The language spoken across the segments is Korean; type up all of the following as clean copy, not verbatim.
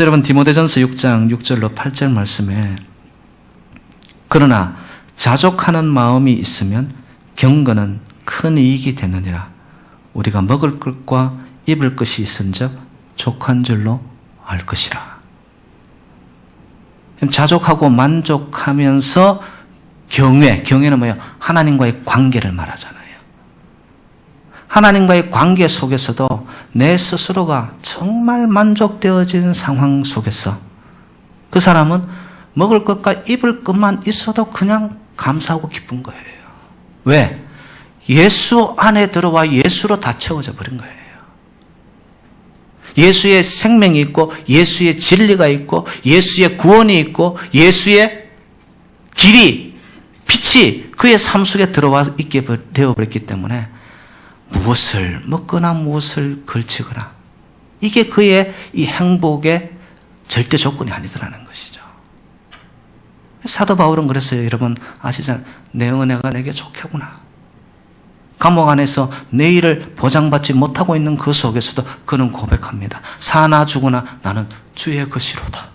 여러분 디모데전서 6장 6절로 8절 말씀에 그러나 자족하는 마음이 있으면 경건은 큰 이익이 되느니라. 우리가 먹을 것과 입을 것이 있은즉 족한 줄로 알 것이라. 자족하고 만족하면서 경외는 뭐예요? 하나님과의 관계를 말하잖아요. 하나님과의 관계 속에서도 내 스스로가 정말 만족되어진 상황 속에서 그 사람은 먹을 것과 입을 것만 있어도 그냥 감사하고 기쁜 거예요. 왜? 예수 안에 들어와 예수로 다 채워져 버린 거예요. 예수의 생명이 있고 예수의 진리가 있고 예수의 구원이 있고 예수의 길이, 빛이 그의 삶 속에 들어와 있게 되어버렸기 때문에 무엇을 먹거나 무엇을 걸치거나 이게 그의 이 행복의 절대 조건이 아니더라는 것이죠. 사도 바울은 그랬어요. 여러분 아시잖아요. 내 은혜가 내게 족하구나. 감옥 안에서 내일을 보장받지 못하고 있는 그 속에서도 그는 고백합니다. 사나 죽으나 나는 주의 것이로다.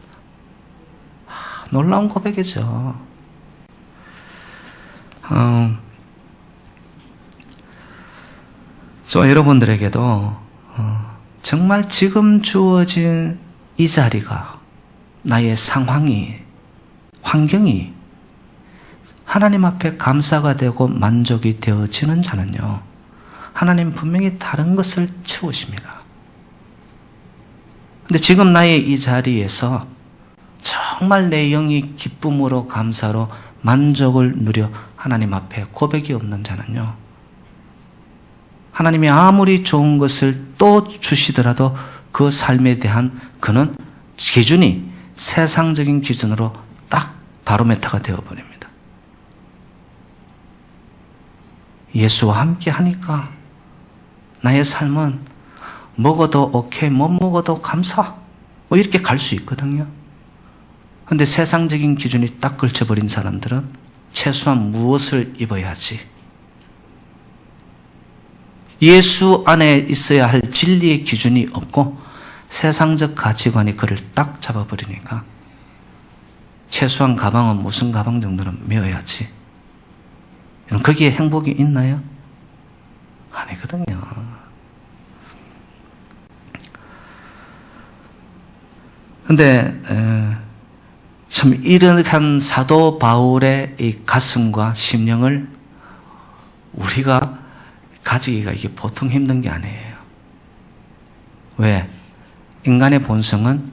놀라운 고백이죠. 저 여러분들에게도 정말 지금 주어진 이 자리가 나의 상황이 환경이 하나님 앞에 감사가 되고 만족이 되어지는 자는요, 하나님 분명히 다른 것을 채우십니다. 근데 지금 나의 이 자리에서 정말 내 영이 기쁨으로 감사로 만족을 누려 하나님 앞에 고백이 없는 자는요, 하나님이 아무리 좋은 것을 또 주시더라도 그 삶에 대한 그는 기준이 세상적인 기준으로 딱 바로메타가 되어버립니다. 예수와 함께 하니까 나의 삶은 먹어도 오케이, 못 먹어도 감사, 뭐 이렇게 갈 수 있거든요. 그런데 세상적인 기준이 딱 걸쳐버린 사람들은 최소한 무엇을 입어야지, 예수 안에 있어야 할 진리의 기준이 없고 세상적 가치관이 그를 딱 잡아버리니까 최소한 가방은 무슨 가방 정도는 메어야지. 거기에 행복이 있나요? 아니거든요. 근데 참 이러한 사도 바울의 이 가슴과 심령을 우리가 가지기가 이게 보통 힘든 게 아니에요. 왜? 인간의 본성은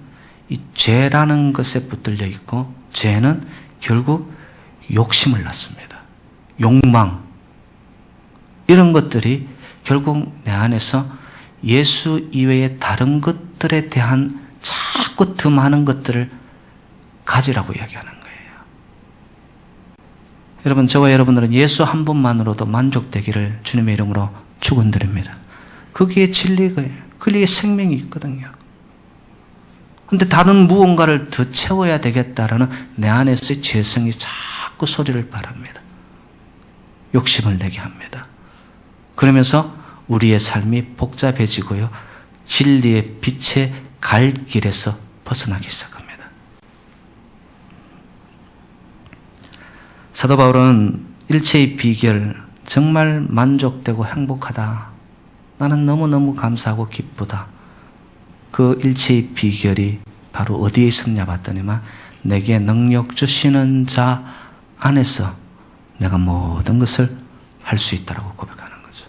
이 죄라는 것에 붙들려 있고, 죄는 결국 욕심을 낳습니다. 욕망, 이런 것들이 결국 내 안에서 예수 이외의 다른 것들에 대한 자꾸 더 많은 것들을 가지라고 이야기하는 거예요. 여러분, 저와 여러분들은 예수 한 분만으로도 만족되기를 주님의 이름으로 축원드립니다. 거기에 진리가, 거기에 생명이 있거든요. 그런데 다른 무언가를 더 채워야 되겠다라는 내 안에서의 죄성이 자꾸 소리를 바랍니다. 욕심을 내게 합니다. 그러면서 우리의 삶이 복잡해지고요, 진리의 빛의 갈 길에서 벗어나기 시작합니다. 사도 바울은 일체의 비결, 정말 만족되고 행복하다, 나는 너무너무 감사하고 기쁘다, 그 일체의 비결이 바로 어디에 있었냐 봤더니만 내게 능력 주시는 자 안에서 내가 모든 것을 할 수 있다라고 고백하는 거죠.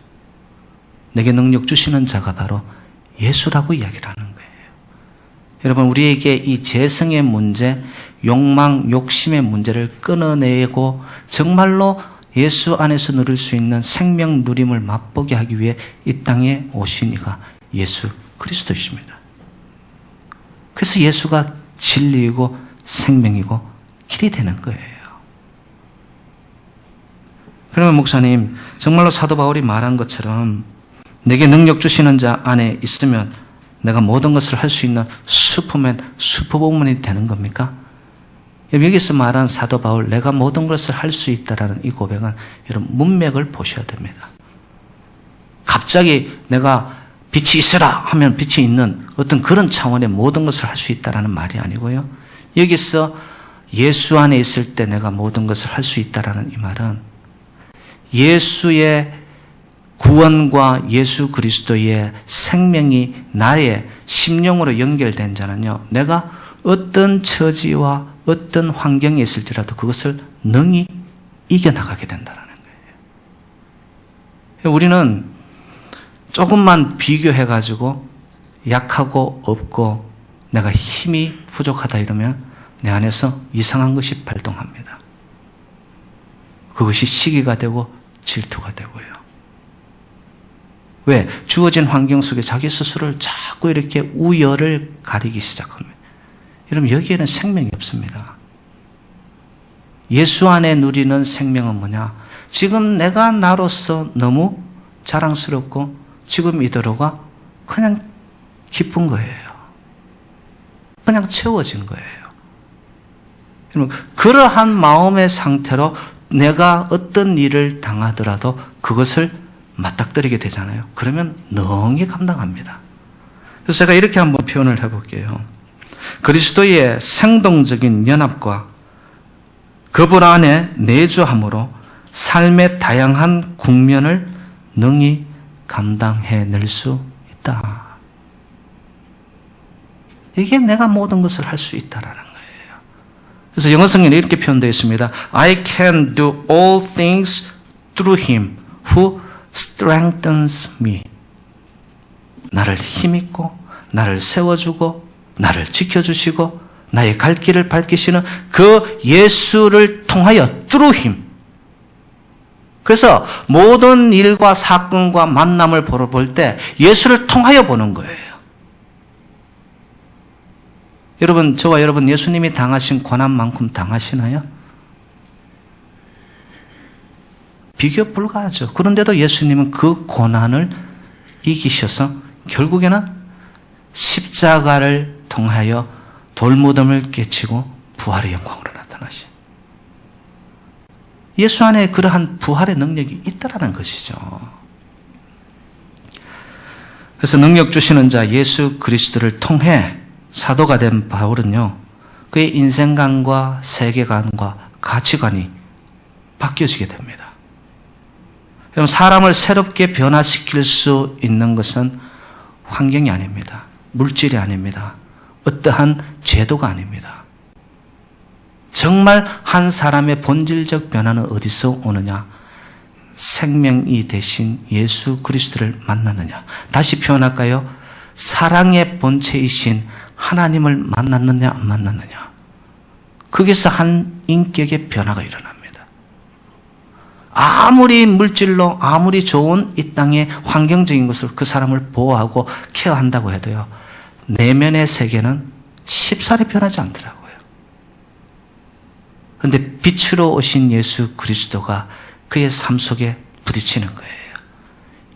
내게 능력 주시는 자가 바로 예수라고 이야기를 하는 거예요. 여러분, 우리에게 이 재성의 문제, 욕망, 욕심의 문제를 끊어내고 정말로 예수 안에서 누릴 수 있는 생명 누림을 맛보게 하기 위해 이 땅에 오신 이가 예수 그리스도이십니다. 그래서 예수가 진리이고 생명이고 길이 되는 거예요. 그러면 목사님, 정말로 사도 바울이 말한 것처럼 내게 능력 주시는 자 안에 있으면 내가 모든 것을 할 수 있는 슈퍼맨, 슈퍼우먼이 되는 겁니까? 여기서 말한 사도 바울, 내가 모든 것을 할 수 있다라는 이 고백은 여러분 문맥을 보셔야 됩니다. 갑자기 내가 빛이 있으라 하면 빛이 있는 어떤 그런 차원의 모든 것을 할 수 있다라는 말이 아니고요. 여기서 예수 안에 있을 때 내가 모든 것을 할 수 있다라는 이 말은 예수의 구원과 예수 그리스도의 생명이 나의 심령으로 연결된 자는요, 내가 어떤 처지와 어떤 환경에 있을지라도 그것을 능히 이겨나가게 된다는 거예요. 우리는 조금만 비교해가지고 약하고 없고 내가 힘이 부족하다 이러면 내 안에서 이상한 것이 발동합니다. 그것이 시기가 되고 질투가 되고요. 왜? 주어진 환경 속에 자기 스스로를 자꾸 이렇게 우열을 가리기 시작합니다. 여러분, 여기에는 생명이 없습니다. 예수 안에 누리는 생명은 뭐냐? 지금 내가 나로서 너무 자랑스럽고 지금 이대로가 그냥 기쁜 거예요. 그냥 채워진 거예요. 여러분, 그러한 마음의 상태로 내가 어떤 일을 당하더라도 그것을 맞닥뜨리게 되잖아요. 그러면 능히 감당합니다. 그래서 제가 이렇게 한번 표현을 해볼게요. 그리스도의 생동적인 연합과 그분 안에 내주함으로 삶의 다양한 국면을 능히 감당해낼 수 있다. 이게 내가 모든 것을 할 수 있다라는 거예요. 그래서 영어 성경에 이렇게 표현되어 있습니다. I can do all things through him who strengthens me. 나를 힘있고 나를 세워주고 나를 지켜주시고 나의 갈 길을 밝히시는 그 예수를 통하여 through him. 그래서 모든 일과 사건과 만남을 볼 때 예수를 통하여 보는 거예요. 여러분, 저와 여러분 예수님이 당하신 고난만큼 당하시나요? 비교 불가하죠. 그런데도 예수님은 그 고난을 이기셔서 결국에는 십자가를 통하여 돌무덤을 깨치고 부활의 영광으로 나타나시. 예수 안에 그러한 부활의 능력이 있다라는 것이죠. 그래서 능력 주시는 자 예수 그리스도를 통해 사도가 된 바울은요, 그의 인생관과 세계관과 가치관이 바뀌어지게 됩니다. 여러분, 사람을 새롭게 변화시킬 수 있는 것은 환경이 아닙니다. 물질이 아닙니다. 어떠한 제도가 아닙니다. 정말 한 사람의 본질적 변화는 어디서 오느냐? 생명이 되신 예수 그리스도를 만났느냐? 다시 표현할까요? 사랑의 본체이신 하나님을 만났느냐 안 만났느냐? 거기서 한 인격의 변화가 일어납니다. 아무리 물질로 아무리 좋은 이 땅의 환경적인 것을 그 사람을 보호하고 케어한다고 해도요, 내면의 세계는 쉽사리 변하지 않더라고요. 그런데 빛으로 오신 예수 그리스도가 그의 삶 속에 부딪히는 거예요.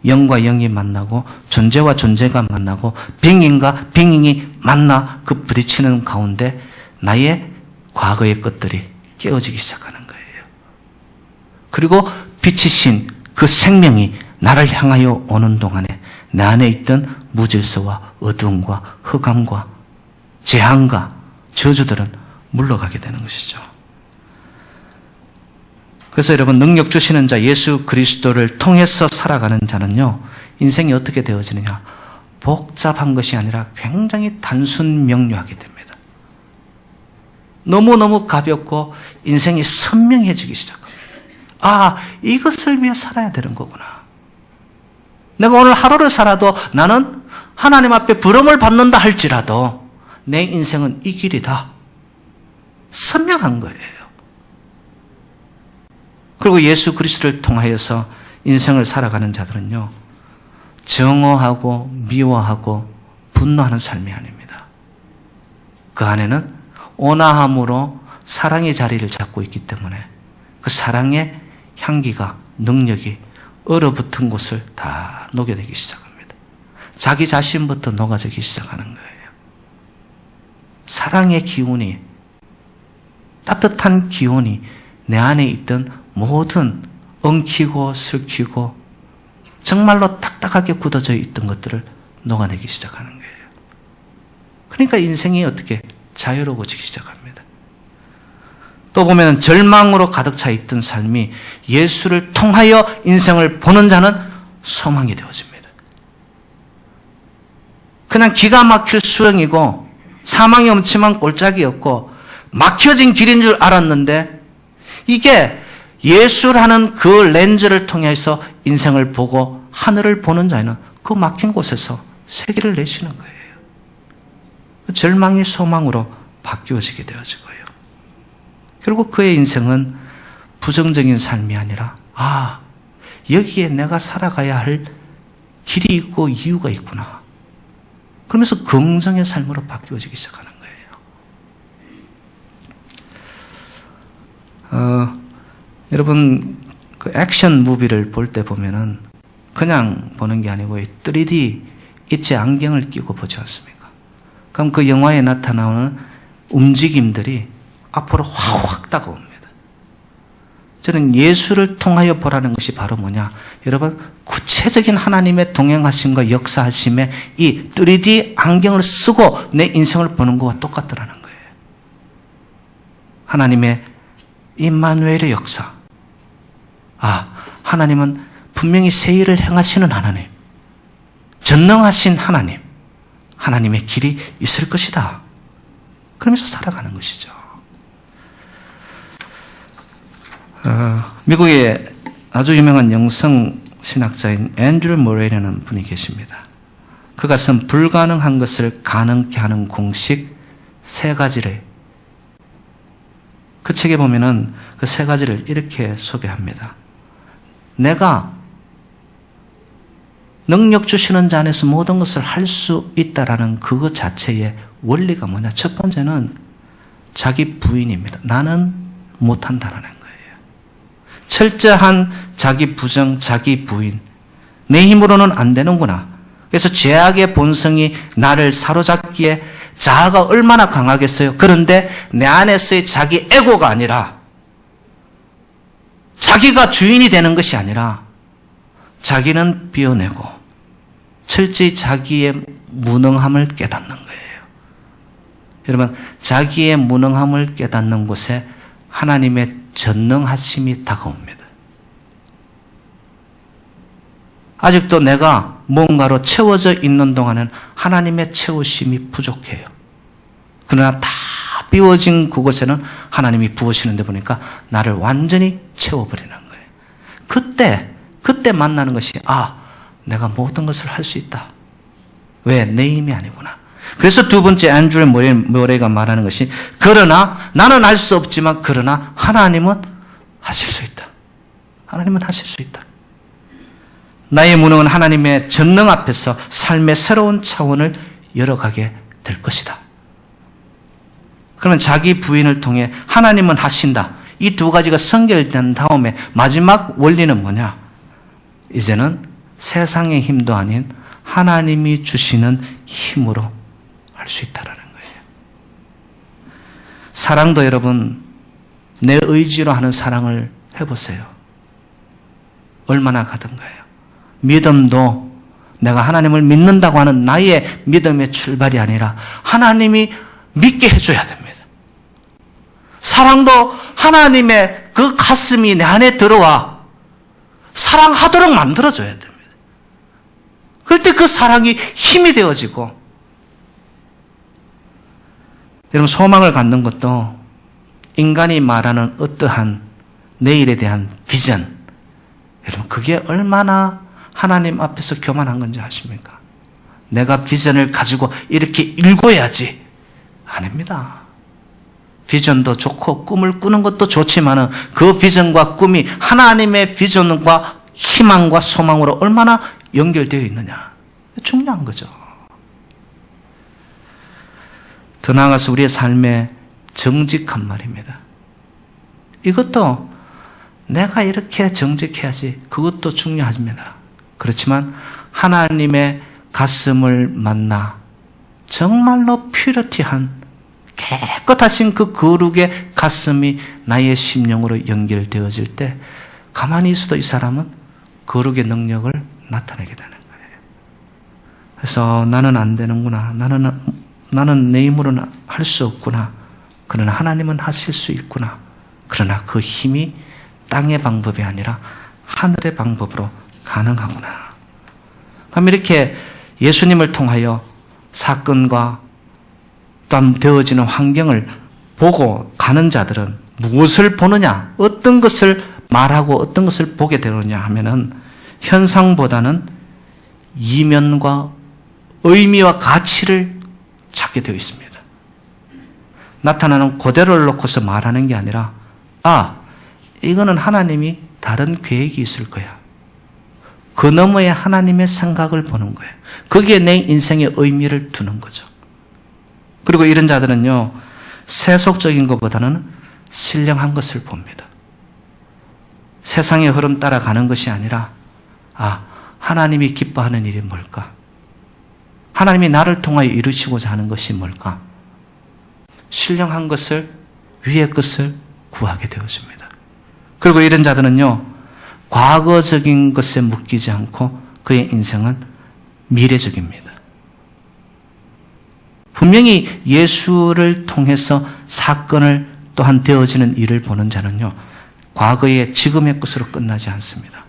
영과 영이 만나고 존재와 존재가 만나고 빙인과 빙인이 만나 그 부딪히는 가운데 나의 과거의 것들이 깨어지기 시작하는 거예요. 그리고 빛이신 그 생명이 나를 향하여 오는 동안에 내 안에 있던 무질서와 어두움과 흑암과 재앙과 저주들은 물러가게 되는 것이죠. 그래서 여러분, 능력 주시는 자 예수 그리스도를 통해서 살아가는 자는요, 인생이 어떻게 되어지느냐? 복잡한 것이 아니라 굉장히 단순 명료하게 됩니다. 너무너무 가볍고 인생이 선명해지기 시작합니다. 아, 이것을 위해 살아야 되는 거구나. 내가 오늘 하루를 살아도 나는 하나님 앞에 부름을 받는다 할지라도 내 인생은 이 길이다. 선명한 거예요. 그리고 예수 그리스도를 통하여서 인생을 살아가는 자들은요, 정오하고 미워하고 분노하는 삶이 아닙니다. 그 안에는 온화함으로 사랑의 자리를 잡고 있기 때문에 그 사랑의 향기가, 능력이 얼어붙은 곳을 다 녹여내기 시작합니다. 자기 자신부터 녹아지기 시작하는 거예요. 사랑의 기운이, 따뜻한 기운이 내 안에 있던 모든 엉키고 슬키고 정말로 딱딱하게 굳어져 있던 것들을 녹아내기 시작하는 거예요. 그러니까 인생이 어떻게 자유로워지기 시작합니다. 또 보면 절망으로 가득 차 있던 삶이 예수를 통하여 인생을 보는 자는 소망이 되어집니다. 그냥 기가 막힐 수렁이고 사망이 엄침한 꼴짝이었고 막혀진 길인 줄 알았는데 이게 예수라는 그 렌즈를 통해서 인생을 보고 하늘을 보는 자는 그 막힌 곳에서 세계를 내시는 거예요. 절망이 소망으로 바뀌어지게 되어지고요. 결국 그의 인생은 부정적인 삶이 아니라 여기에 내가 살아가야 할 길이 있고 이유가 있구나. 그러면서 긍정의 삶으로 바뀌어지기 시작하는 거예요. 여러분 그 액션 무비를 볼 때 보면은 그냥 보는 게 아니고 3D 입체 안경을 끼고 보지 않습니까? 그럼 그 영화에 나타나오는 움직임들이 앞으로 확 다가옵니다. 저는 예수를 통하여 보라는 것이 바로 뭐냐? 여러분 구체적인 하나님의 동행하심과 역사하심에 이 3D 안경을 쓰고 내 인생을 보는 것과 똑같더라는 거예요. 하나님의 임마누엘의 역사. 하나님은 분명히 새 일을 행하시는 하나님, 전능하신 하나님, 하나님의 길이 있을 것이다. 그러면서 살아가는 것이죠. 미국의 아주 유명한 영성 신학자인 앤드류 모레이라는 분이 계십니다. 그가 쓴 불가능한 것을 가능케 하는 공식 3가지를 그 책에 보면은 그 3가지를 이렇게 소개합니다. 내가 능력 주시는 자 안에서 모든 것을 할 수 있다라는 그것 자체의 원리가 뭐냐? 첫 번째는 자기 부인입니다. 나는 못한다라는 거예요. 철저한 자기 부정, 자기 부인. 내 힘으로는 안 되는구나. 그래서 죄악의 본성이 나를 사로잡기에 자아가 얼마나 강하겠어요? 그런데 내 안에서의 자기 에고가 아니라 자기가 주인이 되는 것이 아니라 자기는 비워내고 철저히 자기의 무능함을 깨닫는 거예요. 여러분, 자기의 무능함을 깨닫는 곳에 하나님의 전능하심이 다가옵니다. 아직도 내가 뭔가로 채워져 있는 동안은 하나님의 채우심이 부족해요. 그러나 다 비워진 그곳에는 하나님이 부으시는데 보니까 나를 완전히 채워버리는 거예요. 그때 만나는 것이 내가 모든 것을 할 수 있다. 왜? 내 힘이 아니구나. 그래서 두 번째 앤드류 모레이가 말하는 것이 그러나 나는 할 수 없지만 그러나 하나님은 하실 수 있다. 하나님은 하실 수 있다. 나의 무능은 하나님의 전능 앞에서 삶의 새로운 차원을 열어가게 될 것이다. 그러면 자기 부인을 통해 하나님은 하신다. 이 2가지가 성결된 다음에 마지막 원리는 뭐냐? 이제는 세상의 힘도 아닌 하나님이 주시는 힘으로 할 수 있다라는 거예요. 사랑도 여러분 내 의지로 하는 사랑을 해보세요. 얼마나 가든가요. 믿음도 내가 하나님을 믿는다고 하는 나의 믿음의 출발이 아니라 하나님이 믿게 해줘야 됩니다. 사랑도 하나님의 그 가슴이 내 안에 들어와 사랑하도록 만들어줘야 됩니다. 그럴 때 그 사랑이 힘이 되어지고 여러분 소망을 갖는 것도 인간이 말하는 어떠한 내일에 대한 비전 여러분 그게 얼마나 하나님 앞에서 교만한 건지 아십니까? 내가 비전을 가지고 이렇게 읽어야지 아닙니다. 비전도 좋고 꿈을 꾸는 것도 좋지만 그 비전과 꿈이 하나님의 비전과 희망과 소망으로 얼마나 연결되어 있느냐 중요한 거죠. 더 나아가서 우리의 삶의 정직한 말입니다. 이것도 내가 이렇게 정직해야지 그것도 중요합니다. 그렇지만 하나님의 가슴을 만나 정말로 퓨리티한 깨끗하신 그 거룩의 가슴이 나의 심령으로 연결되어질 때 가만히 있어도 이 사람은 거룩의 능력을 나타내게 되는 거예요. 그래서 나는 안 되는구나. 나는 내 힘으로는 할 수 없구나. 그러나 하나님은 하실 수 있구나. 그러나 그 힘이 땅의 방법이 아니라 하늘의 방법으로 가능하구나. 그럼 이렇게 예수님을 통하여 사건과 또한 되어지는 환경을 보고 가는 자들은 무엇을 보느냐, 어떤 것을 말하고 어떤 것을 보게 되느냐 하면은 현상보다는 이면과 의미와 가치를 찾게 되어 있습니다. 나타나는 그대로를 놓고서 말하는 게 아니라 이거는 하나님이 다른 계획이 있을 거야. 그 너머에 하나님의 생각을 보는 거예요. 거기에 내 인생의 의미를 두는 거죠. 그리고 이런 자들은요, 세속적인 것보다는 신령한 것을 봅니다. 세상의 흐름 따라가는 것이 아니라 하나님이 기뻐하는 일이 뭘까? 하나님이 나를 통하여 이루시고자 하는 것이 뭘까? 신령한 것을, 위의 것을 구하게 되어집니다. 그리고 이런 자들은요, 과거적인 것에 묶이지 않고 그의 인생은 미래적입니다. 분명히 예수를 통해서 사건을 또한 되어지는 일을 보는 자는요, 과거의 지금의 것으로 끝나지 않습니다.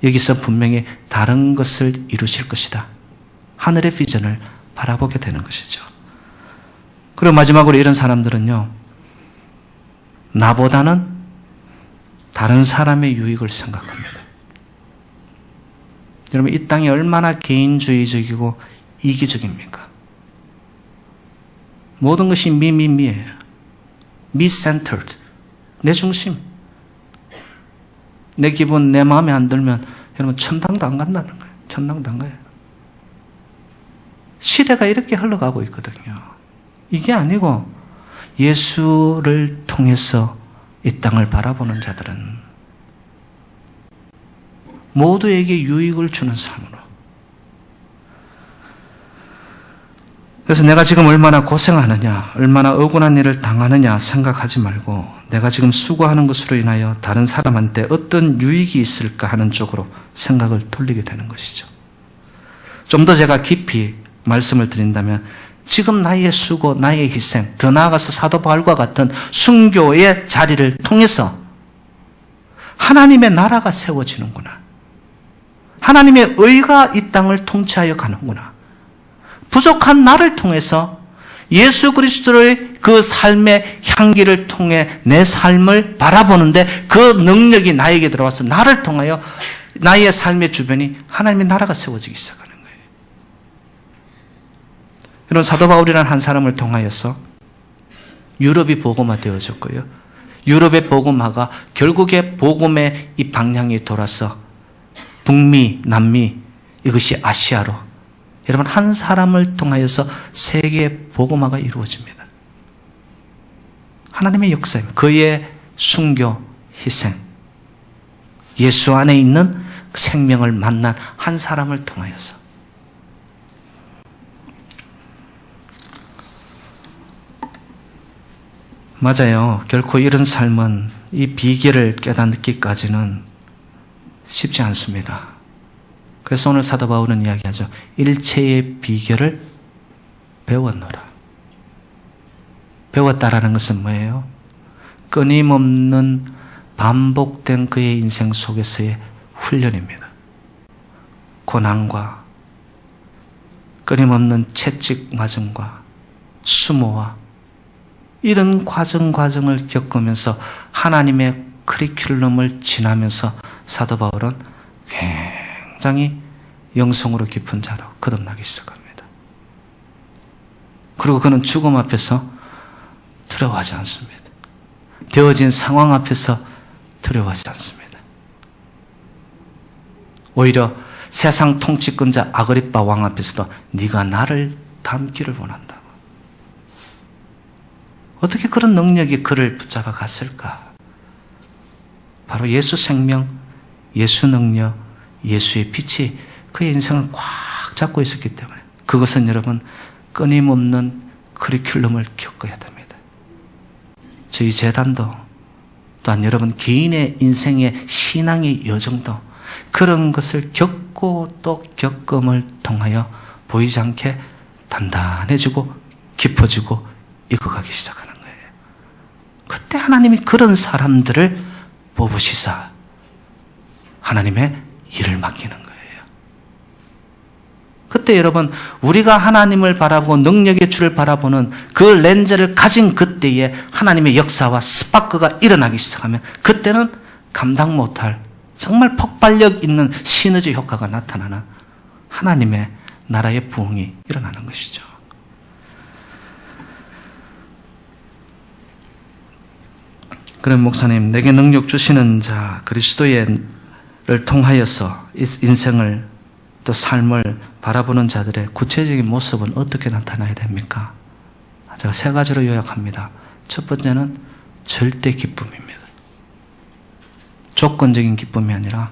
여기서 분명히 다른 것을 이루실 것이다. 하늘의 비전을 바라보게 되는 것이죠. 그리고 마지막으로 이런 사람들은요, 나보다는 다른 사람의 유익을 생각합니다. 여러분, 이 땅이 얼마나 개인주의적이고 이기적입니까? 모든 것이 미예요. me-centered. 내 중심. 내 기분, 내 마음에 안 들면 여러분 천당도 안 간다는 거예요. 천당도 안 가요. 시대가 이렇게 흘러가고 있거든요. 이게 아니고 예수를 통해서 이 땅을 바라보는 자들은 모두에게 유익을 주는 삶으로. 그래서 내가 지금 얼마나 고생하느냐, 얼마나 억울한 일을 당하느냐 생각하지 말고 내가 지금 수고하는 것으로 인하여 다른 사람한테 어떤 유익이 있을까 하는 쪽으로 생각을 돌리게 되는 것이죠. 좀 더 제가 깊이 말씀을 드린다면 지금 나의 수고, 나의 희생, 더 나아가서 사도 바울과 같은 순교의 자리를 통해서 하나님의 나라가 세워지는구나. 하나님의 의가 이 땅을 통치하여 가는구나. 부족한 나를 통해서 예수 그리스도의 그 삶의 향기를 통해 내 삶을 바라보는데 그 능력이 나에게 들어와서 나를 통하여 나의 삶의 주변이 하나님의 나라가 세워지기 시작하는 거예요. 이런 사도 바울이라는 한 사람을 통하여서 유럽이 복음화 되어졌고요. 유럽의 복음화가 결국에 복음의 이 방향이 돌아서 북미, 남미, 이것이 아시아로 여러분 한 사람을 통하여서 세계의 복음화가 이루어집니다. 하나님의 역사입니다. 그의 순교, 희생, 예수 안에 있는 생명을 만난 한 사람을 통하여서 맞아요. 결코 이런 삶은 이 비결을 깨닫기까지는 쉽지 않습니다. 그래서 오늘 사도 바울은 이야기하죠. 일체의 비결을 배웠노라. 배웠다라는 것은 뭐예요? 끊임없는 반복된 그의 인생 속에서의 훈련입니다. 고난과 끊임없는 채찍 맞음과 수모와 이런 과정을 겪으면서 하나님의 커리큘럼을 지나면서 사도 바울은 굉장히 영성으로 깊은 자로 거듭나기 시작합니다. 그리고 그는 죽음 앞에서 두려워하지 않습니다. 되어진 상황 앞에서 두려워하지 않습니다. 오히려 세상 통치권자 아그리빠 왕 앞에서도 네가 나를 닮기를 원한다고. 어떻게 그런 능력이 그를 붙잡아 갔을까? 바로 예수 생명, 예수 능력, 예수의 빛이 그의 인생을 꽉 잡고 있었기 때문에 그것은 여러분 끊임없는 커리큘럼을 겪어야 됩니다. 저희 재단도 또한 여러분 개인의 인생의 신앙의 여정도 그런 것을 겪고 또 겪음을 통하여 보이지 않게 단단해지고 깊어지고 익어가기 시작하는 거예요. 그때 하나님이 그런 사람들을 뽑으시사 하나님의 일을 맡기는 거예요. 그때 여러분, 우리가 하나님을 바라보고 능력의 주를 바라보는 그 렌즈를 가진 그때에 하나님의 역사와 스파크가 일어나기 시작하면 그때는 감당 못할 정말 폭발력 있는 시너지 효과가 나타나는 하나님의 나라의 부흥이 일어나는 것이죠. 그럼 목사님, 내게 능력 주시는 자 그리스도를 통하여서 인생을 또 삶을 바라보는 자들의 구체적인 모습은 어떻게 나타나야 됩니까? 제가 3가지로 요약합니다. 첫 번째는 절대 기쁨입니다. 조건적인 기쁨이 아니라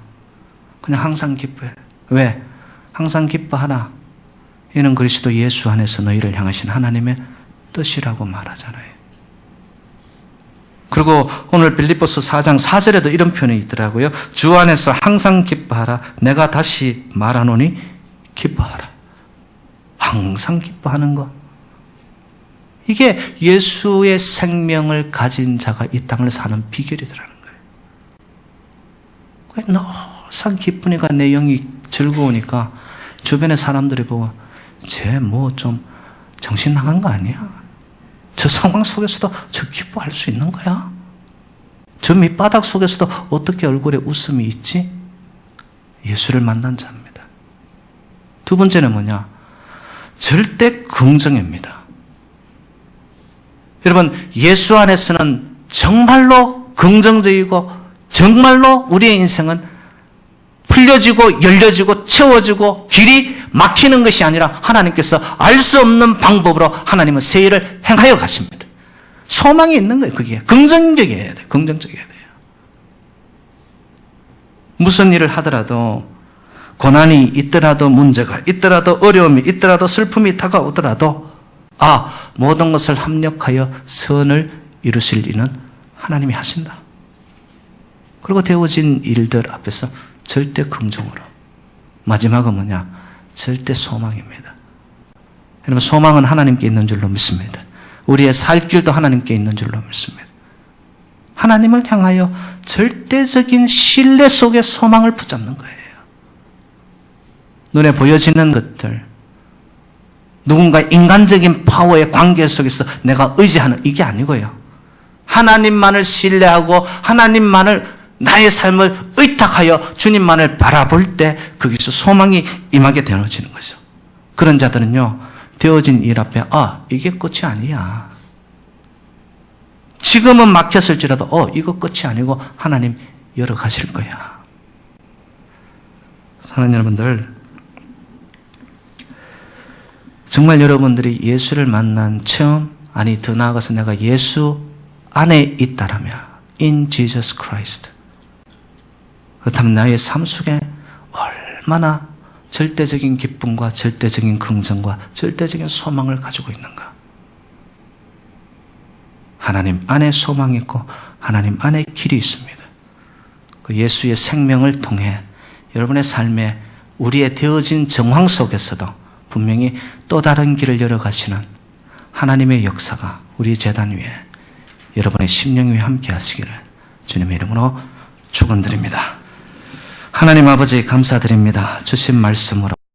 그냥 항상 기뻐해. 왜? 항상 기뻐하라. 이는 그리스도 예수 안에서 너희를 향하신 하나님의 뜻이라고 말하잖아요. 그리고 오늘 빌립보서 4장 4절에도 이런 표현이 있더라고요. 주 안에서 항상 기뻐하라. 내가 다시 말하노니 기뻐하라. 항상 기뻐하는 것. 이게 예수의 생명을 가진 자가 이 땅을 사는 비결이더라는 거예요. 항상 기쁘니까 내 영이 즐거우니까 주변의 사람들이 보고 쟤 뭐 좀 정신 나간 거 아니야? 저 상황 속에서도 저 기뻐할 수 있는 거야? 저 밑바닥 속에서도 어떻게 얼굴에 웃음이 있지? 예수를 만난 자입니다. 두 번째는 뭐냐? 절대 긍정입니다. 여러분, 예수 안에서는 정말로 긍정적이고 정말로 우리의 인생은 풀려지고 열려지고 채워지고 길이 막히는 것이 아니라 하나님께서 알 수 없는 방법으로 하나님은 새 일을 행하여 가십니다. 소망이 있는 거예요. 그게 긍정적이어야 돼요. 긍정적이어야 돼요. 무슨 일을 하더라도 고난이 있더라도 문제가 있더라도 어려움이 있더라도 슬픔이 다가오더라도 모든 것을 합력하여 선을 이루실 일은 하나님이 하신다. 그리고 되어진 일들 앞에서 절대 긍정으로. 마지막은 뭐냐? 절대 소망입니다. 여러분, 소망은 하나님께 있는 줄로 믿습니다. 우리의 살 길도 하나님께 있는 줄로 믿습니다. 하나님을 향하여 절대적인 신뢰 속에 소망을 붙잡는 거예요. 눈에 보여지는 것들, 누군가 인간적인 파워의 관계 속에서 내가 의지하는 이게 아니고요. 하나님만을 신뢰하고 하나님만을 나의 삶을 의탁하여 주님만을 바라볼 때 거기서 소망이 임하게 되어지는 거죠. 그런 자들은요, 되어진 일 앞에 이게 끝이 아니야. 지금은 막혔을지라도 이거 끝이 아니고 하나님 열어가실 거야. 사랑하는 여러분들, 정말 여러분들이 예수를 만난 체험, 아니 더 나아가서 내가 예수 안에 있다라면 in Jesus Christ, 그렇다면 나의 삶 속에 얼마나 절대적인 기쁨과 절대적인 긍정과 절대적인 소망을 가지고 있는가. 하나님 안에 소망이 있고 하나님 안에 길이 있습니다. 그 예수의 생명을 통해 여러분의 삶에 우리의 되어진 정황 속에서도 분명히 또 다른 길을 열어가시는 하나님의 역사가 우리 제단 위에, 여러분의 심령 위에 함께 하시기를 주님의 이름으로 축원드립니다. 하나님 아버지 감사드립니다. 주신 말씀으로